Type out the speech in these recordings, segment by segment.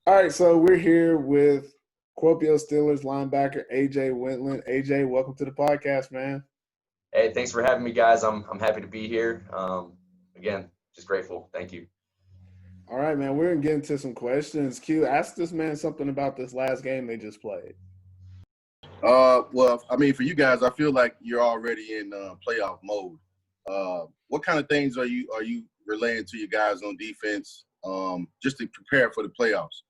All right, so we're here with Kuopio Steelers linebacker AJ Wentland. AJ, welcome to the podcast, man. Hey, thanks for having me, guys. I'm happy to be here. Again, just grateful. Thank you. All right, man, we're gonna get into some questions. Q, ask this man something about this last game they just played. Well, I mean, for you guys, I feel like you're already in playoff mode. What kind of things are you relaying to you guys on defense, just to prepare for the playoffs?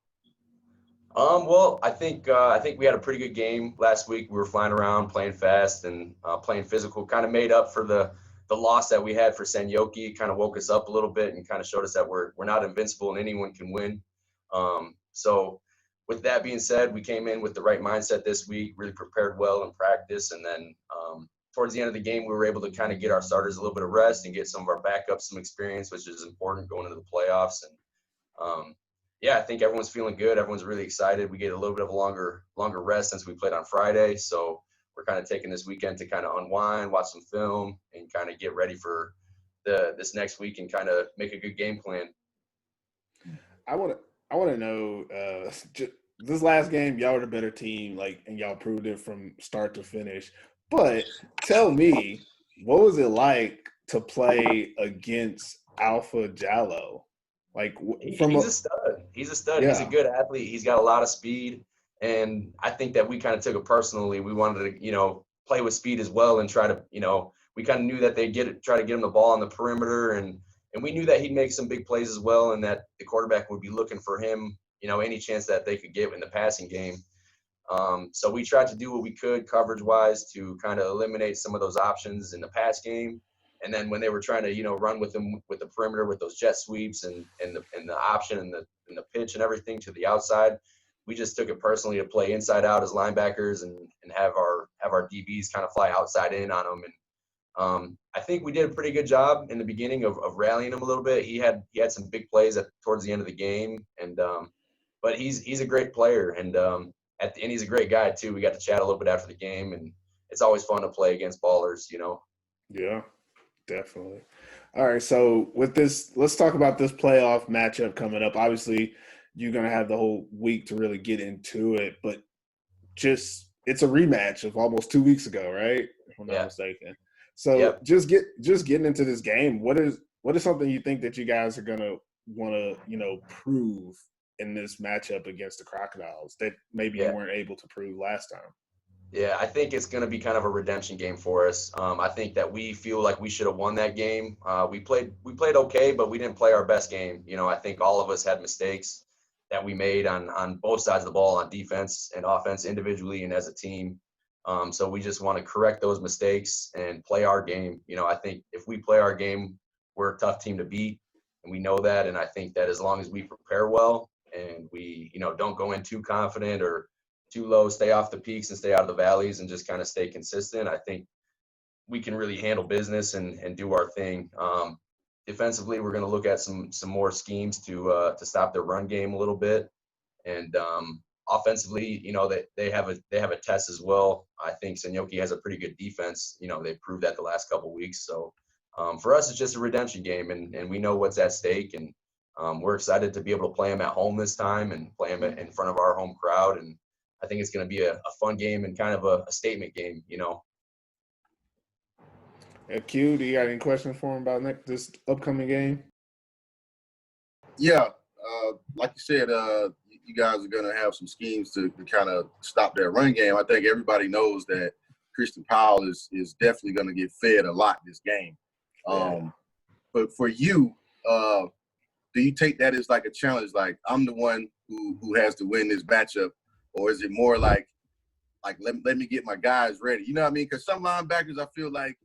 Well, I think we had a pretty good game last week. We were flying around, playing fast, and playing physical. Kind of made up for the loss that we had for Senyoki. Kind of woke us up a little bit and kind of showed us that we're not invincible and anyone can win. So with that being said, we came in with the right mindset this week. Really prepared well in practice, and then towards the end of the game, we were able to kind of get our starters a little bit of rest and get some of our backups some experience, which is important going into the playoffs. And yeah, I think everyone's feeling good. Everyone's really excited. We get a little bit of a longer rest since we played on Friday. So we're kind of taking this weekend to kind of unwind, watch some film, and kind of get ready for this next week and kind of make a good game plan. I want to know. This last game, y'all were the better team, and y'all proved it from start to finish. But tell me, what was it like to play against Alpha Jallow? He's a stud. He's a stud. He's a Yeah. good athlete. He's got a lot of speed, and I think that we kind of took it personally. We wanted to, play with speed as well and try to, we kind of knew that they'd try to get him the ball on the perimeter, and we knew that he'd make some big plays as well, and that the quarterback would be looking for him, any chance that they could get in the passing game. So we tried to do what we could coverage-wise to kind of eliminate some of those options in the pass game. And then when they were trying to, run with them with the perimeter with those jet sweeps and the option and the pitch and everything to the outside, we just took it personally to play inside out as linebackers and have our DBs kind of fly outside in on them. And I think we did a pretty good job in the beginning of rallying him a little bit. He had some big plays towards the end of the game, and but he's a great player, and and he's a great guy too. We got to chat a little bit after the game, and it's always fun to play against ballers. Yeah, definitely. All right, so with this, let's talk about this playoff matchup coming up. Obviously, you're going to have the whole week to really get into it, but it's a rematch of almost 2 weeks ago, right? If I'm not mistaken. So Yep. just getting into this game, what is something you think that you guys are going to want to, prove in this matchup against the Crocodiles that maybe you weren't able to prove last time? Yeah, I think it's going to be kind of a redemption game for us. I think that we feel like we should have won that game. We played okay, but we didn't play our best game. I think all of us had mistakes that we made on both sides of the ball, on defense and offense, individually and as a team. So we just want to correct those mistakes and play our game. I think if we play our game, we're a tough team to beat, and we know that. And I think that as long as we prepare well and we, don't go in too confident or too low, stay off the peaks and stay out of the valleys and just kind of stay consistent, I think we can really handle business and do our thing. Defensively, we're going to look at some more schemes to stop their run game a little bit. And offensively, they have a test as well. I think Senyoki has a pretty good defense. They've proved that the last couple of weeks. So for us, it's just a redemption game, and we know what's at stake. And we're excited to be able to play them at home this time and play them in front of our home crowd. And I think it's going to be a fun game and kind of a statement game. Q, do you got any questions for him about this upcoming game? Yeah, like you said, you guys are going to have some schemes to kind of stop that run game. I think everybody knows that Christian Powell is definitely going to get fed a lot this game. But for you, do you take that as like a challenge? Like, I'm the one who has to win this matchup, or is it more like let me get my guys ready? You know what I mean? Because some linebackers, I feel like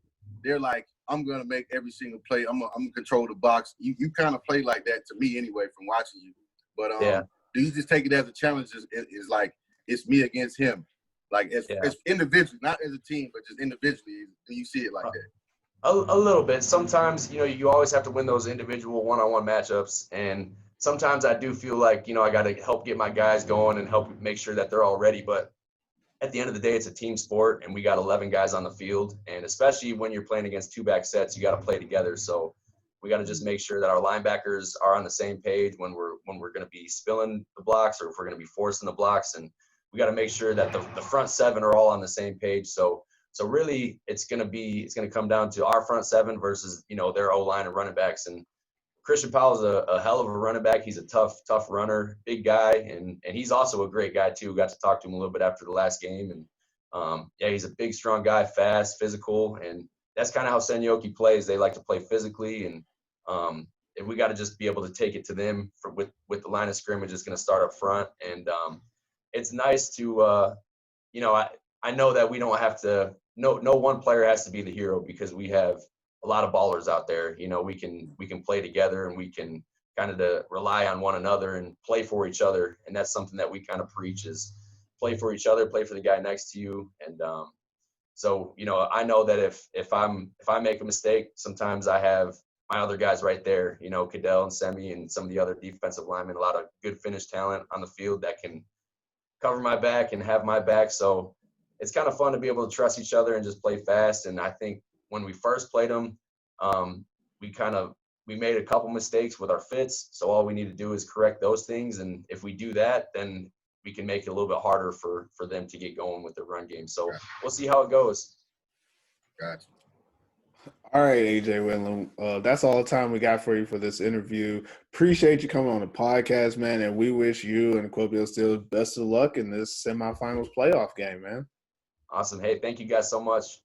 they're like, I'm gonna make every single play. I'm gonna control the box. You kind of play like that to me anyway from watching you. But do you just take it as a challenge? Is like it's me against him, like as individually, not as a team, but just individually? Do you see it like that? A little bit. Sometimes, you always have to win those individual one-on-one matchups. And sometimes I do feel like, I got to help get my guys going and help make sure that they're all ready. But at the end of the day, it's a team sport, and we got 11 guys on the field. And especially when you're playing against two-back sets, you got to play together. So We got to just make sure that our linebackers are on the same page when we're going to be spilling the blocks or if we're going to be forcing the blocks, and we got to make sure that the front seven are all on the same page. So really, it's going to come down to our front seven versus their O-line and running backs. And Christian Powell is a hell of a running back. He's a tough runner, big guy, and he's also a great guy too. Got to talk to him a little bit after the last game, and he's a big, strong guy, fast, physical, and that's kind of how Senyoki plays. They like to play physically, and we got to just be able to take it to them with the line of scrimmage is going to start up front, and it's nice to I know that we don't have to. No one player has to be the hero because we have a lot of ballers out there. We can play together and we can kind of rely on one another and play for each other. And that's something that we kind of preach is play for each other, play for the guy next to you. And so I know that if I make a mistake, sometimes I have my other guys right there, Cadell and Semi and some of the other defensive linemen, a lot of good finish talent on the field that can cover my back and have my back. So it's kind of fun to be able to trust each other and just play fast. And I think when we first played them, we made a couple mistakes with our fits. So all we need to do is correct those things. And if we do that, then we can make it a little bit harder for them to get going with the run game. So we'll see how it goes. Gotcha. All right, AJ Wentland. That's all the time we got for you for this interview. Appreciate you coming on the podcast, man. And we wish you and the Kuopio Steelers best of luck in this semifinals playoff game, man. Awesome. Hey, thank you guys so much.